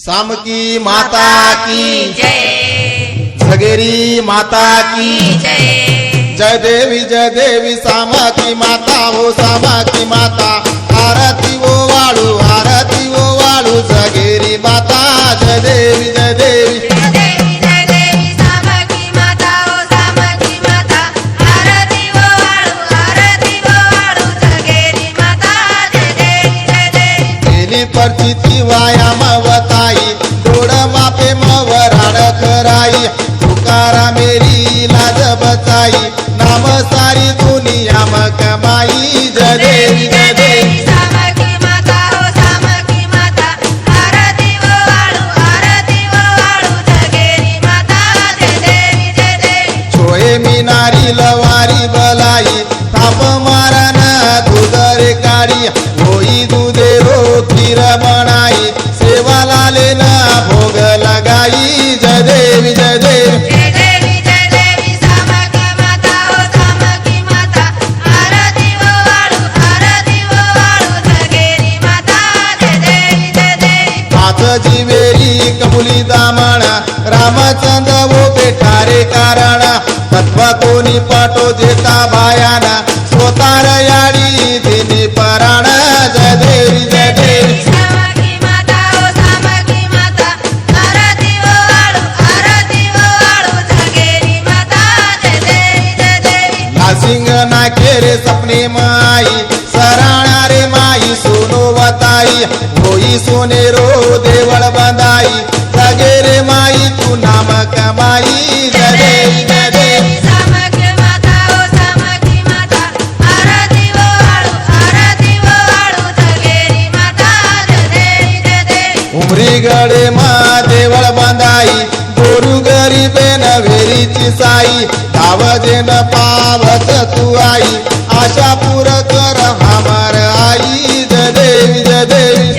सामकी माता की जय, झगेरी माता की जय, जय देवी सामकी माता हो सामकी माता आरती वो वाळू झगेरी माता जय देवी जय देवी सामकी माता ओ सामकी माता आरती वो वाळू जगेरी माता जय देवी केली परचिती वायाम वताई डोळ मापे मवराड खराई तुकारा मेरी लाज बचाई नाम सारी दुनिया कमाई जय देवी सामकी माता ओ सामकी माता आरती वो वाळू जगेरी माता जय देवी छोये मिनारी लवारी बलाई थाप मारन दुधरे काढी होई दुधे रो खीर बनाई सेवा लाले ना भोग लगाई जय देवी जय देवी सामकी माता ओ सामकी माता आरती वो वाळू जगेरी माता जय देवी हात जिवेरी कबुली दामण रामचंद्र वो बेठारे कारण तत्व कोणी पाठो देता बायाना स्वतार याडी दिनी पराण जय देवी सामकी माता ओ सामकी माता आरती वो वाळू जगेरी माता जय देवी नासिंग नाखेरे सपने माई सराणा रे माई सोनो वताई होई सोनेरो देवळ बंदाई जगेरे माई तू नाम कमाई जय देवी सामकी माता ओ सामकी माता आरती वो वाळू जगेरी माता जय देवी उमरी गडे मा देवळ बंदाई गोरू गरीबे नवेरीची साई धावजेन पावत तू आई आशा पूर कर हमर आई जय देवी जय देवी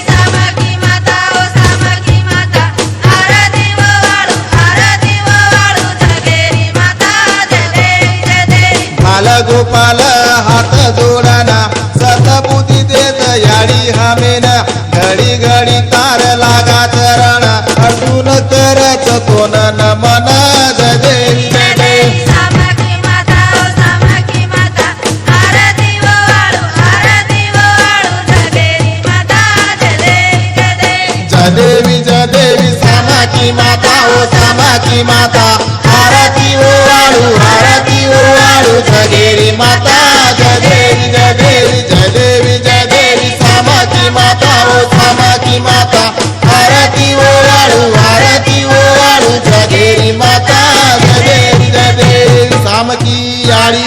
सामकी माता ओ सामकी माता आरती वो वाळू जगेरी माता जय देवी बाल गोपाल हात जोडना सतबुद्धी देत याडी हमेन घडी घडी तार लागा चरण अर्जुन करत कोण नमन जय देवी सामकी माता ओ सामकी माता आरती वो वाळू जगेरी माता जय देवी सामकी माता ओ सामकी माता आरती वो वाळू झगेरी माता जय देवी सामकी माता ओ सामकी माता आरती वो वाळू झगेरी माता जय देवी सामकी याडी